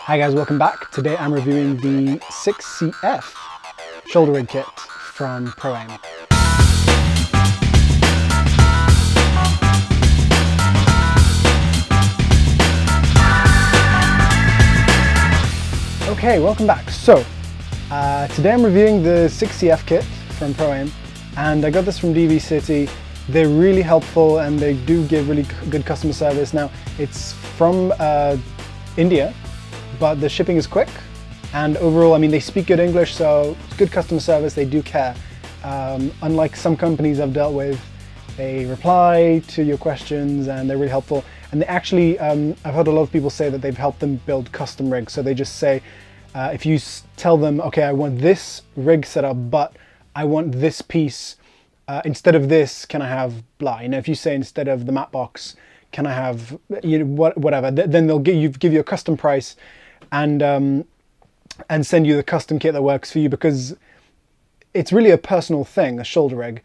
Hi guys, welcome back. Today I'm reviewing the 6CF shoulder rig kit from Proaim. Okay, welcome back. So, today I'm reviewing the 6CF kit from Proaim, and I got this from DV City. They're really helpful and they do give really good customer service. Now, it's from India, but the shipping is quick, and overall, I mean, they speak good English, so it's good customer service. They do care. Unlike some companies I've dealt with, they reply to your questions and they're really helpful. And they actually, I've heard a lot of people say that they've helped them build custom rigs. So they just say, if you tell them, okay, I want this rig set up, but I want this piece, instead of this, can I have blah? You know, if you say instead of the mat box, can I have, you know, whatever, then they'll give you a custom price and send you the custom kit that works for you, because it's really a personal thing, a shoulder rig.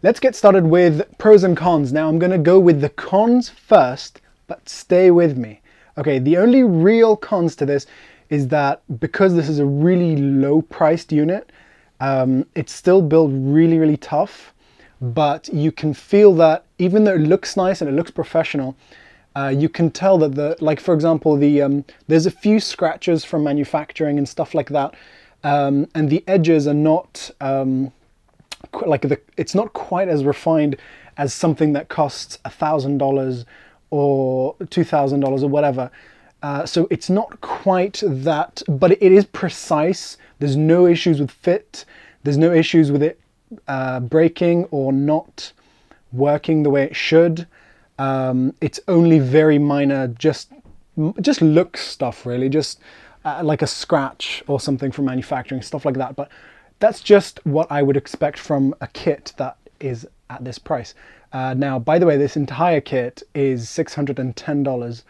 Let's get started with pros and cons. Now I'm going to go with the cons first, but stay with me. Okay, the only real cons to this is that because this is a really low priced unit, it's still built really, really tough, but you can feel that even though it looks nice and it looks professional, you can tell that like for example, there's a few scratches from manufacturing and stuff like that, and the edges are not it's not quite as refined as something that costs $1,000 or $2,000 or whatever. So it's not quite that, but it is precise. There's no issues with fit. There's no issues with it breaking or not working the way it should. It's only very minor, just look stuff really, just like a scratch or something from manufacturing, stuff like that. But that's just what I would expect from a kit that is at this price. Now, by the way, this entire kit is $610,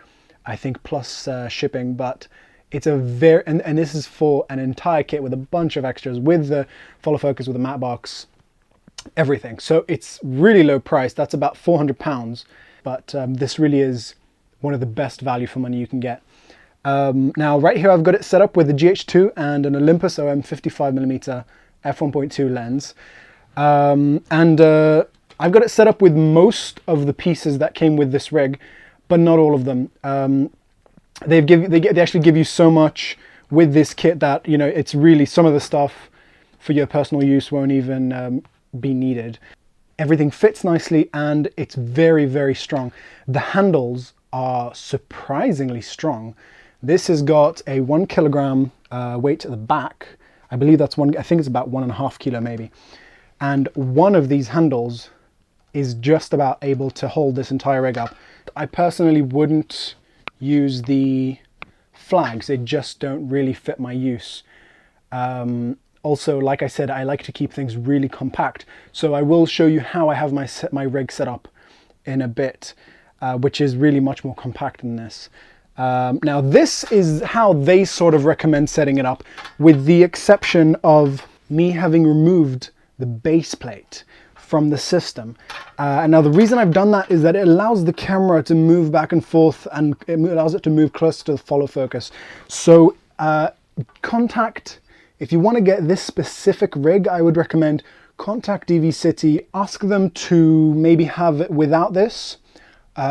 I think, plus shipping, but it's a very, and this is for an entire kit with a bunch of extras, with the follow focus, with the mat box, everything. So it's really low price. That's about £400, but this really is one of the best value for money you can get. Now right here I've got it set up with a GH2 and an Olympus OM 55mm f1.2 lens, and I've got it set up with most of the pieces that came with this rig, but not all of them. They actually give you so much with this kit that, you know, it's really, some of the stuff for your personal use won't even be needed. Everything fits nicely and it's very, very strong. The handles are surprisingly strong. This has got a 1 kilogram weight at the back. I believe that's I think it's about 1.5 kilo maybe. And one of these handles is just about able to hold this entire rig up. I personally wouldn't use the flags. They just don't really fit my use. Also, like I said, I like to keep things really compact. So I will show you how I have my rig set up in a bit, which is really much more compact than this. Now this is how they sort of recommend setting it up, with the exception of me having removed the base plate from the system. And now the reason I've done that is that it allows the camera to move back and forth, and it allows it to move closer to the follow focus. So if you want to get this specific rig, I would recommend contact DV City, ask them to maybe have it without this,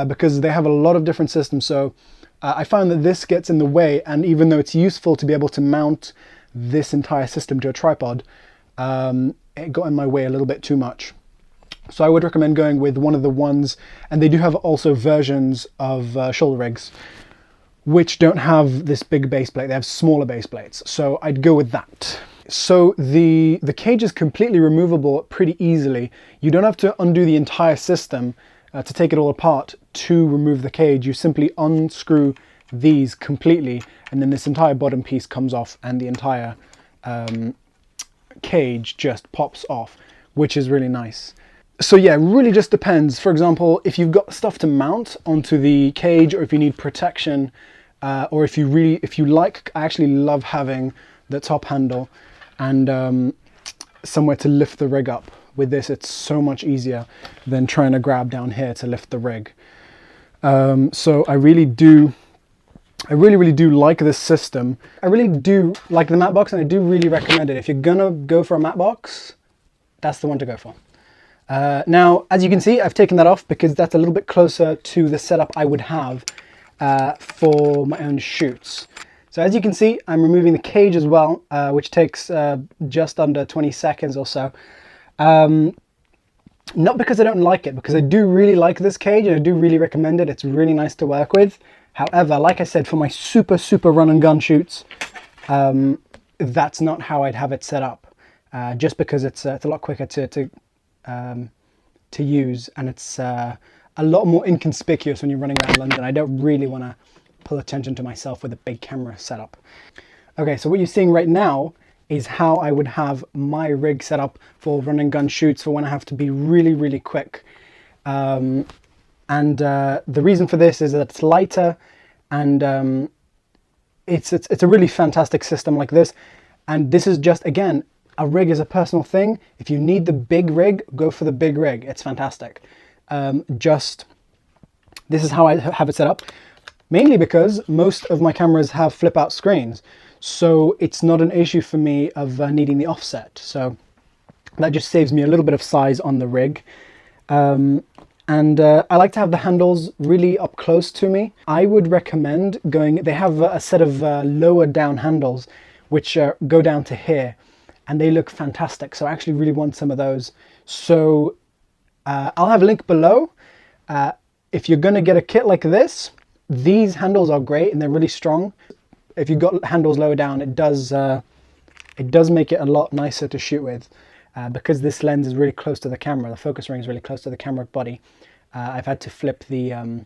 because they have a lot of different systems. So I found that this gets in the way, and even though it's useful to be able to mount this entire system to a tripod, it got in my way a little bit too much. So I would recommend going with one of the ones, and they do have also versions of shoulder rigs which don't have this big base plate. They have smaller base plates, so I'd go with that. So the cage is completely removable pretty easily. You don't have to undo the entire system to take it all apart to remove the cage. You simply unscrew these completely, and then this entire bottom piece comes off and the entire cage just pops off, which is really nice. So yeah, it really just depends. For example, if you've got stuff to mount onto the cage, or if you need protection, or if you like, I actually love having the top handle and somewhere to lift the rig up. With this, it's so much easier than trying to grab down here to lift the rig. So I really do I really, really do like this system. I really do like the matte box, and I do really recommend it. If you're gonna go for a matte box, that's the one to go for. Now, as you can see, I've taken that off because that's a little bit closer to the setup I would have for my own shoots. So as you can see, I'm removing the cage as well, which takes just under 20 seconds or so. Not because I don't like it, because I do really like this cage and I do really recommend it. It's really nice to work with. However, like I said, for my super, super run and gun shoots, that's not how I'd have it set up. Just because it's a lot quicker to use, and it's a lot more inconspicuous when you're running around London. I don't really want to pull attention to myself with a big camera setup. Okay, so what you're seeing right now is how I would have my rig set up for run and gun shoots for when I have to be really, really quick. The reason for this is that it's lighter, and it's a really fantastic system like this. And this is just, again, a rig is a personal thing. If you need the big rig, go for the big rig. It's fantastic. This is how I have it set up, mainly because most of my cameras have flip out screens. So it's not an issue for me of needing the offset. So that just saves me a little bit of size on the rig. I like to have the handles really up close to me. I would recommend they have a set of lower down handles, which go down to here, and they look fantastic. So I actually really want some of those. So I'll have a link below. If you're gonna get a kit like this, these handles are great and they're really strong. If you've got handles lower down, it does make it a lot nicer to shoot with. Because this lens is really close to the camera, the focus ring is really close to the camera body, I've had to flip the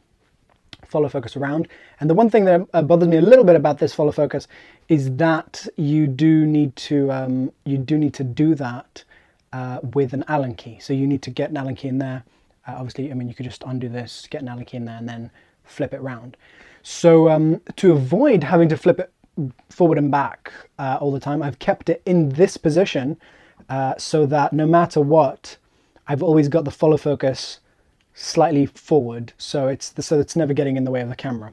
follow focus around. And the one thing that bothers me a little bit about this follow focus is that you do need to do that with an Allen key. So you need to get an Allen key in there. Obviously, I mean, you could just undo this, get an Allen key in there, and then flip it round. So to avoid having to flip it forward and back all the time, I've kept it in this position so that no matter what, I've always got the follow focus slightly forward, so it's never getting in the way of the camera.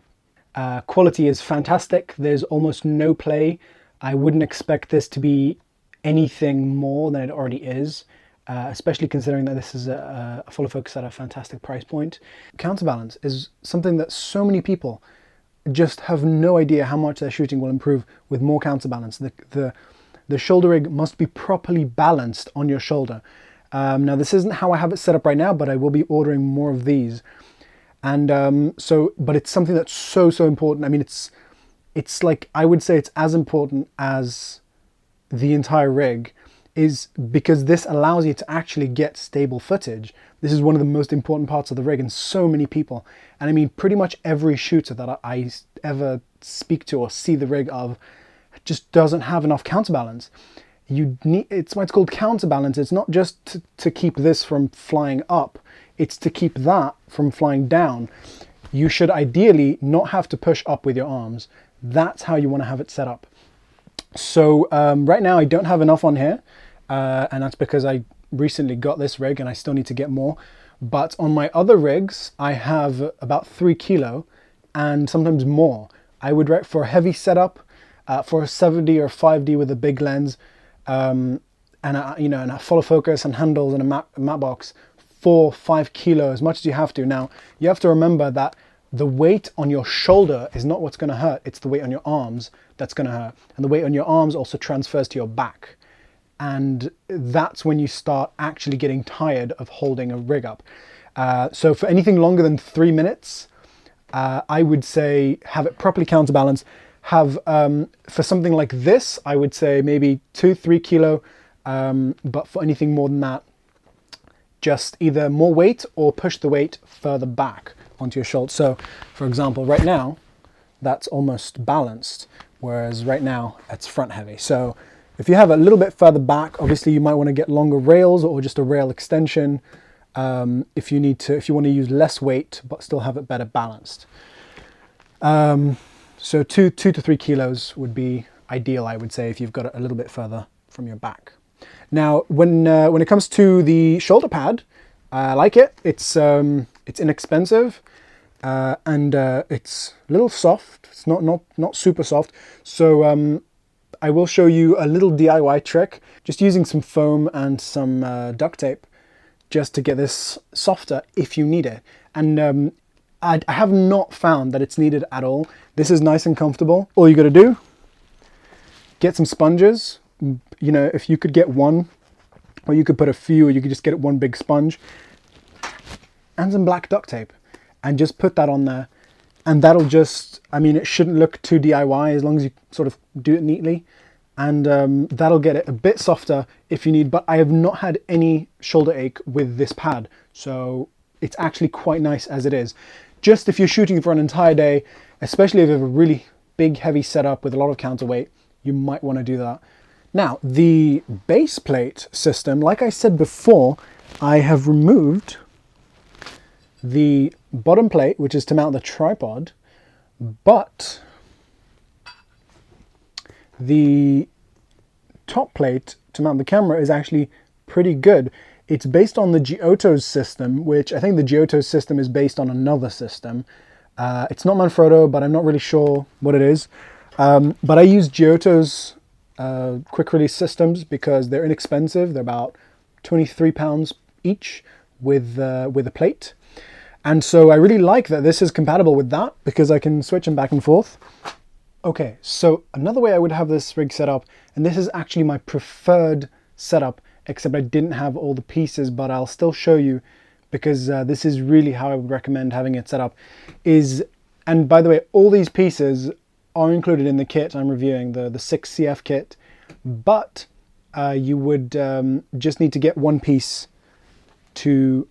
Quality is fantastic. There's almost no play. I wouldn't expect this to be anything more than it already is, especially considering that this is a follow focus at a fantastic price point. Counterbalance is something that so many people just have no idea how much their shooting will improve with more counterbalance. The shoulder rig must be properly balanced on your shoulder. Now this isn't how I have it set up right now, but I will be ordering more of these. And but it's something that's so important. I mean, it's like, I would say it's as important as the entire rig, is because this allows you to actually get stable footage. This is one of the most important parts of the rig, and so many people, and I mean pretty much every shooter that I ever speak to or see the rig of, just doesn't have enough counterbalance. It's why it's called counterbalance. It's not just to keep this from flying up, it's to keep that from flying down. You should ideally not have to push up with your arms. That's how you want to have it set up. So right now I don't have enough on here, and that's because I recently got this rig and I still need to get more. But on my other rigs, I have about 3 kilo and sometimes more. I would for a heavy setup, for a 70 or 5D with a big lens, and a follow focus and handles and a matte box, 4-5 kilo, as much as you have to. Now you have to remember that the weight on your shoulder is not what's going to hurt, it's the weight on your arms that's going to hurt, and the weight on your arms also transfers to your back, and that's when you start actually getting tired of holding a rig up. So for anything longer than 3 minutes, I would say have it properly counterbalanced. Have for something like this, I would say maybe 2-3 kilo, but for anything more than that, just either more weight or push the weight further back onto your shoulder. So for example, right now that's almost balanced, whereas right now it's front heavy. So if you have a little bit further back, obviously you might want to get longer rails or just a rail extension, if you want to use less weight but still have it better balanced. So 2 to 3 kilos would be ideal, I would say, if you've got it a little bit further from your back. Now, when it comes to the shoulder pad, I like it. It's inexpensive. and it's a little soft. It's not super soft. So I will show you a little DIY trick, just using some foam and some duct tape, just to get this softer if you need it. And I have not found that it's needed at all. This is nice and comfortable. All you got to do, get some sponges. You know, if you could get one, or you could put a few, or you could just get one big sponge, and some black duct tape, and just put that on there. And that'll just, I mean, it shouldn't look too DIY as long as you sort of do it neatly. And that'll get it a bit softer if you need, but I have not had any shoulder ache with this pad. So it's actually quite nice as it is. Just if you're shooting for an entire day, especially if you have a really big, heavy setup with a lot of counterweight, you might want to do that. Now, the base plate system, like I said before, I have removed the bottom plate, which is to mount the tripod, but the top plate to mount the camera is actually pretty good. It's based on the Giotto's system, which I think the Giotto's system is based on another system. It's not Manfrotto, but I'm not really sure what it is. But I use Giotto's quick release systems because they're inexpensive. They're about £23 each with a plate. And so I really like that this is compatible with that because I can switch them back and forth. Okay, so another way I would have this rig set up, and this is actually my preferred setup, except I didn't have all the pieces, but I'll still show you because this is really how I would recommend having it set up, is, and by the way, all these pieces are included in the kit I'm reviewing, the 6CF kit, but you would just need to get one piece to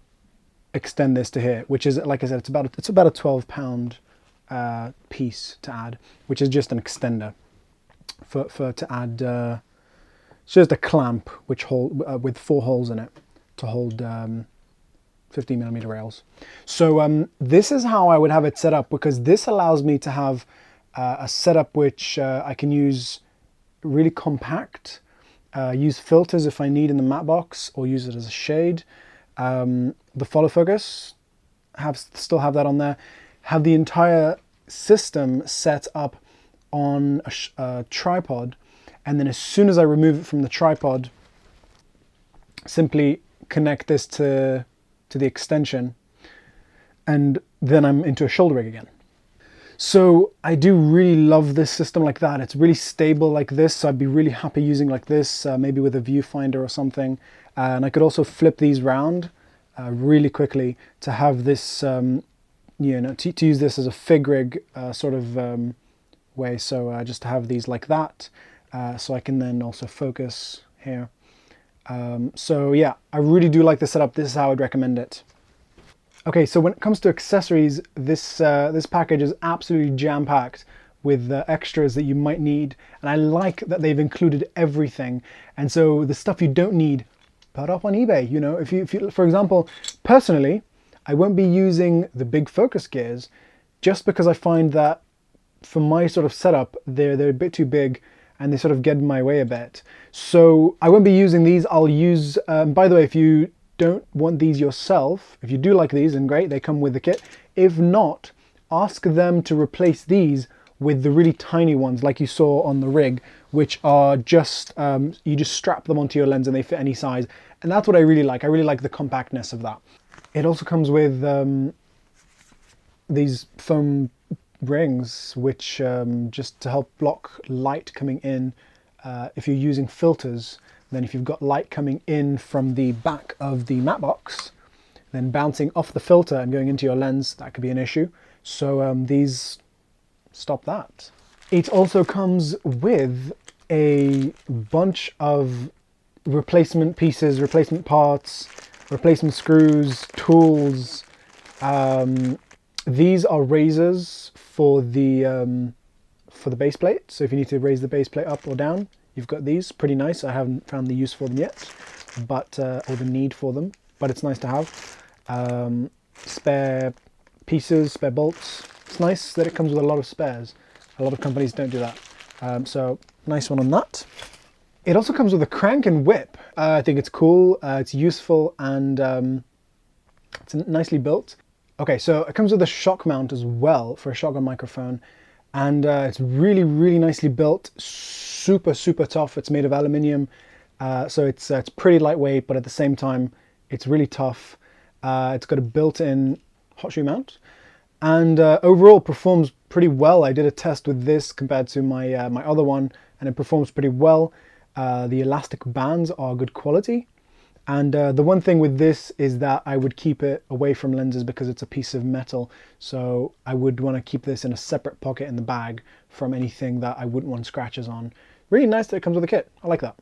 extend this to here, which is, like I said, it's about a £12 piece to add, which is just an extender to add. It's just a clamp which with 4 holes in it to hold 15mm rails. So this is how I would have it set up, because this allows me to have a setup which I can use really compact, use filters if I need in the matte box, or use it as a shade. The follow focus, still have that on there. Have the entire system set up on a tripod, and then as soon as I remove it from the tripod, simply connect this to the extension, and then I'm into a shoulder rig again. So I do really love this system like that. It's really stable like this, so I'd be really happy using like this, maybe with a viewfinder or something. And I could also flip these round really quickly to have this, you know, to use this as a fig rig sort of way. So just to have these like that, so I can then also focus here. So yeah, I really do like the setup. This is how I'd recommend it. Okay, so when it comes to accessories, this package is absolutely jam-packed with extras that you might need, and I like that they've included everything. And so the stuff you don't need, put up on eBay. You know, if you, for example, personally, I won't be using the big focus gears just because I find that for my sort of setup, they're a bit too big and they sort of get in my way a bit. So I won't be using these. I'll use, by the way, if you don't want these yourself, if you do like these, then great, they come with the kit. If not, ask them to replace these with the really tiny ones like you saw on the rig, which are just, you just strap them onto your lens and they fit any size. And that's what I really like. I really like the compactness of that. It also comes with these foam rings, which just to help block light coming in. If you're using filters, then if you've got light coming in from the back of the matte box, then bouncing off the filter and going into your lens, that could be an issue. So these stop that. It also comes with a bunch of replacement pieces, replacement parts, replacement screws, tools. These are razors for the base plate. So if you need to raise the base plate up or down, you've got these. Pretty nice. I haven't found the use for them yet, but or the need for them, but it's nice to have. Spare pieces, spare bolts. It's nice that it comes with a lot of spares. A lot of companies don't do that. So nice one on that. It also comes with a crank and whip. I think it's cool, it's useful, and it's nicely built. Okay, so it comes with a shock mount as well for a shotgun microphone, and it's really, really nicely built, super, super tough. It's made of aluminium, so it's pretty lightweight, but at the same time, it's really tough. It's got a built-in hot shoe mount, and overall performs pretty well. I did a test with this compared to my my other one, and it performs pretty well. The elastic bands are good quality. And the one thing with this is that I would keep it away from lenses because it's a piece of metal. So I would want to keep this in a separate pocket in the bag from anything that I wouldn't want scratches on. Really nice that it comes with a kit. I like that.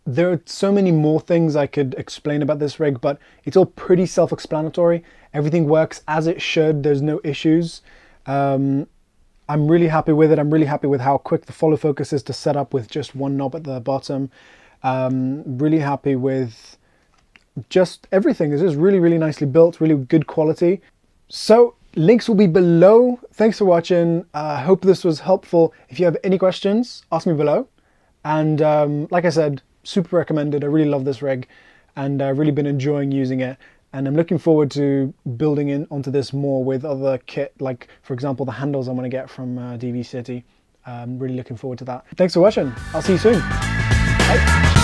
There are so many more things I could explain about this rig, but it's all pretty self-explanatory. Everything works as it should. There's no issues. I'm really happy with it. I'm really happy with how quick the follow focus is to set up with just one knob at the bottom. Really happy with just everything. Is just really, really nicely built, really good quality. So links will be below. Thanks for watching. Hope this was helpful. If you have any questions, ask me below. And like I said, super recommended. I really love this rig, and I've really been enjoying using it. And I'm looking forward to building in onto this more with other kit, like for example, the handles I'm going to get from DV City. I'm really looking forward to that. Thanks for watching. I'll see you soon. Bye.